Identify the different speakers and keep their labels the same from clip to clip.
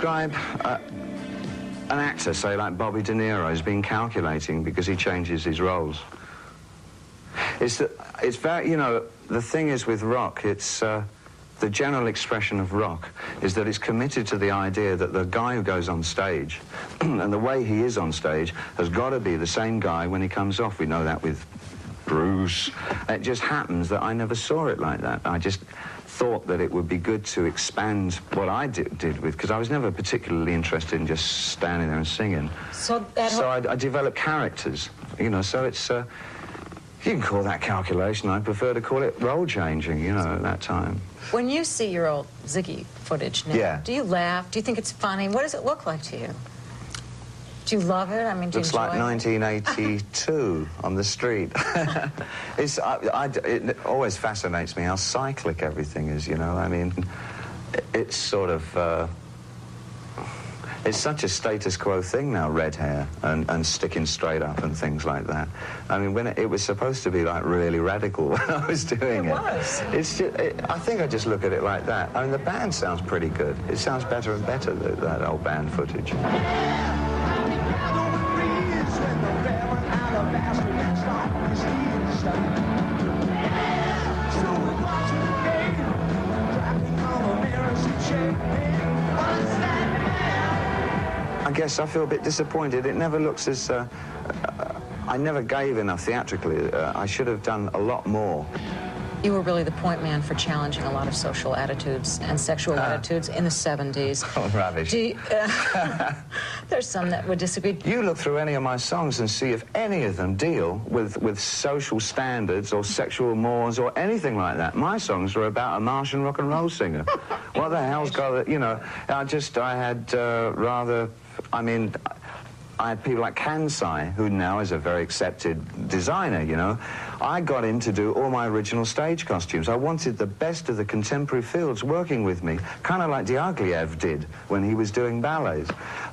Speaker 1: describe an actor, say, like Bobby De Niro, as being calculating because he changes his roles. It's very, you know, the thing is with rock, it's the general expression of rock is that it's committed to the idea that the guy who goes on stage and the way he is on stage has got to be the same guy when he comes off. We know that with Bruce. It just happens that I never saw it like that. I just thought that it would be good to expand what I did with, because I was never particularly interested in just standing there and singing. So I developed characters, you know, so it's... you can call that calculation. I prefer to call it role changing, you know, at that time.
Speaker 2: When you see your old Ziggy footage now, do you laugh? Do you think it's funny? What does it look like to you? Do you love it? I mean, do you enjoy it? Looks like 1982 on the street. It always fascinates me how cyclic everything is, you know. I mean, it's sort of... it's such a status quo thing now, red hair and sticking straight up and things like that. I mean, when it was supposed to be, like, really radical when I was doing it. It was. It's just, I think I just look at it like that. I mean, the band sounds pretty good. It sounds better and better, that old band footage. I guess I feel a bit disappointed. It never looks as... I never gave enough theatrically. I should have done a lot more. You were really the point man for challenging a lot of social attitudes and sexual attitudes in the 70s. Oh, rubbish. There's some that would disagree. You look through any of my songs and see if any of them deal with social standards or sexual mores or anything like that. My songs are about a Martian rock and roll singer. What the hell's got... You know, I had rather... I mean, I had people like Kansai, who now is a very accepted designer, you know. I got him to do all my original stage costumes. I wanted the best of the contemporary fields working with me, kind of like Diaghilev did when he was doing ballets.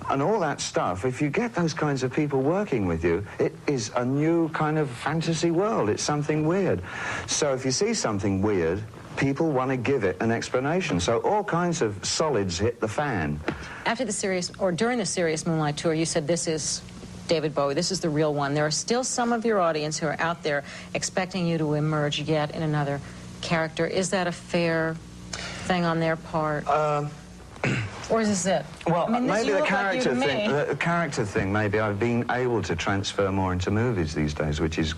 Speaker 2: And all that stuff, if you get those kinds of people working with you, it is a new kind of fantasy world. It's something weird. So if you see something weird, people want to give it an explanation. So all kinds of solids hit the fan. After the Serious, or during the Serious Moonlight Tour, you said this is David Bowie, this is the real one. There are still some of your audience who are out there expecting you to emerge yet in another character. Is that a fair thing on their part? Or is this it? Well, I mean, maybe the character thing, maybe I've been able to transfer more into movies these days, which is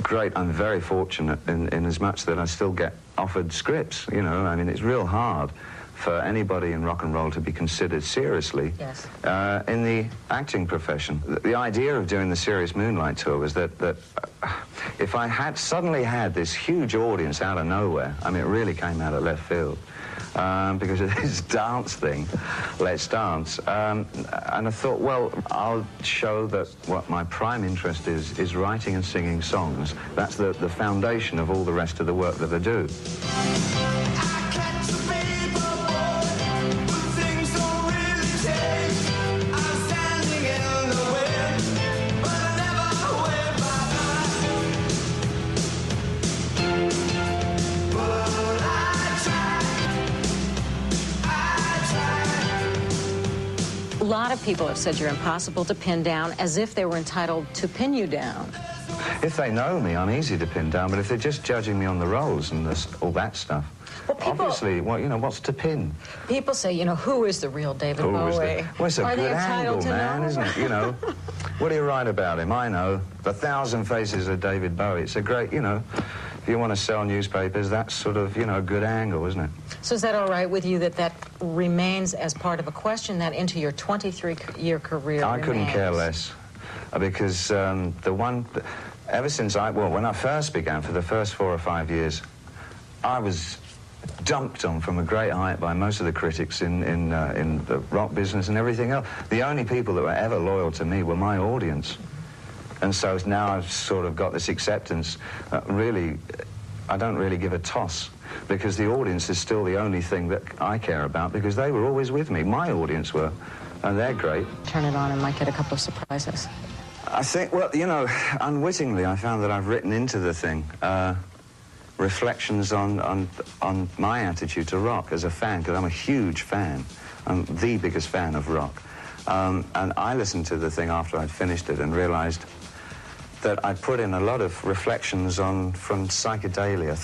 Speaker 2: great. I'm very fortunate in as much that I still get offered scripts, you know. I mean, it's real hard for anybody in rock and roll to be considered seriously in the acting profession. The idea of doing the Serious Moonlight Tour was that if I had suddenly had this huge audience out of nowhere, I mean, it really came out of left field, because of this dance thing, Let's Dance, and I thought, well, I'll show that what my prime interest is writing and singing songs. That's the foundation of all the rest of the work that I do. A lot of people have said you're impossible to pin down, as if they were entitled to pin you down. If they know me, I'm easy to pin down, but if they're just judging me on the roles and all that stuff, well, obviously, well, you know, what's to pin? People say, you know, who is the real David Bowie? Well, it's a good angle, man, isn't it? You know, what do you write about him? I know. The 1,000 Faces of David Bowie. It's a great, you know, if you want to sell newspapers, that's sort of, you know, a good angle, isn't it? So is that all right with you that remains as part of a question that into your 23-year career I couldn't care less, because ever since when I first began, for the first 4 or 5 years, I was dumped on from a great height by most of the critics in the rock business and everything else. The only people that were ever loyal to me were my audience. And so now I've sort of got this acceptance. Really, I don't really give a toss, because the audience is still the only thing that I care about, because they were always with me. My audience were, and they're great. Turn it on and might get a couple of surprises. I think, well, you know, unwittingly, I found that I've written into the thing reflections on my attitude to rock as a fan, because I'm a huge fan.
Speaker 1: I'm the biggest fan of rock. And I listened to the thing after I'd finished it and realized that I'd put in a lot of reflections from psychedelia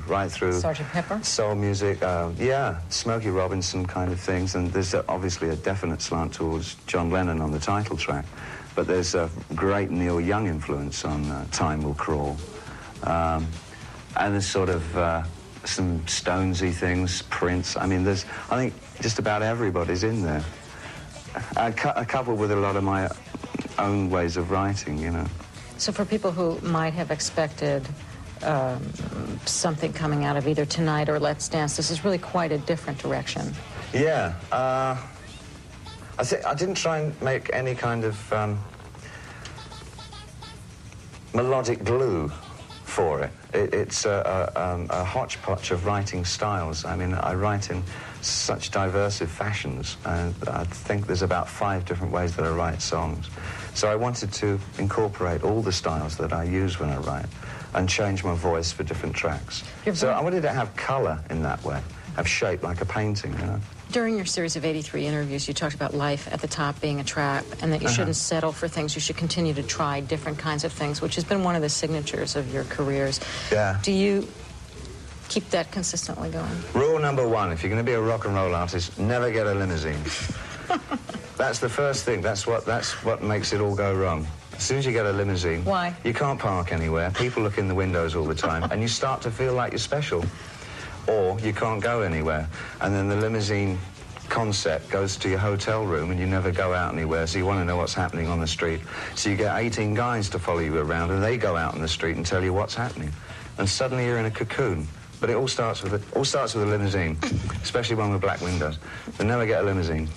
Speaker 1: right through
Speaker 2: Sgt. Pepper?
Speaker 1: Soul music, yeah, Smokey Robinson kind of things, and there's obviously a definite slant towards John Lennon on the title track, but there's a great Neil Young influence on Time Will Crawl, and there's sort of some Stonesy things, Prince. I mean, I think just about everybody's in there, coupled with a lot of my own ways of writing, you know.
Speaker 2: So for people who might have expected something coming out of either Tonight or Let's Dance, this is really quite a different direction.
Speaker 1: Yeah. I didn't try and make any kind of melodic glue for it. It's a hodgepodge of writing styles. I mean, I write in such diverse fashions, and I think there's about 5 different ways that I write songs. So I wanted to incorporate all the styles that I use when I write and change my voice for different tracks. So I wanted to have colour in that way, have shape like a painting, you know.
Speaker 2: During your series of 83 interviews, you talked about life at the top being a trap and that you shouldn't settle for things. You should continue to try different kinds of things, which has been one of the signatures of your careers.
Speaker 1: Yeah.
Speaker 2: Do you keep that consistently going?
Speaker 1: Rule number 1, if you're going to be a rock and roll artist, never get a limousine. That's the first thing. That's what makes it all go wrong. As soon as you get a limousine...
Speaker 2: Why?
Speaker 1: You can't park anywhere. People look in the windows all the time, and you start to feel like you're special. Or you can't go anywhere. And then the limousine concept goes to your hotel room and you never go out anywhere, so you want to know what's happening on the street. So you get 18 guys to follow you around and they go out on the street and tell you what's happening. And suddenly you're in a cocoon. But it all starts with a limousine, especially one with black windows. So never get a limousine.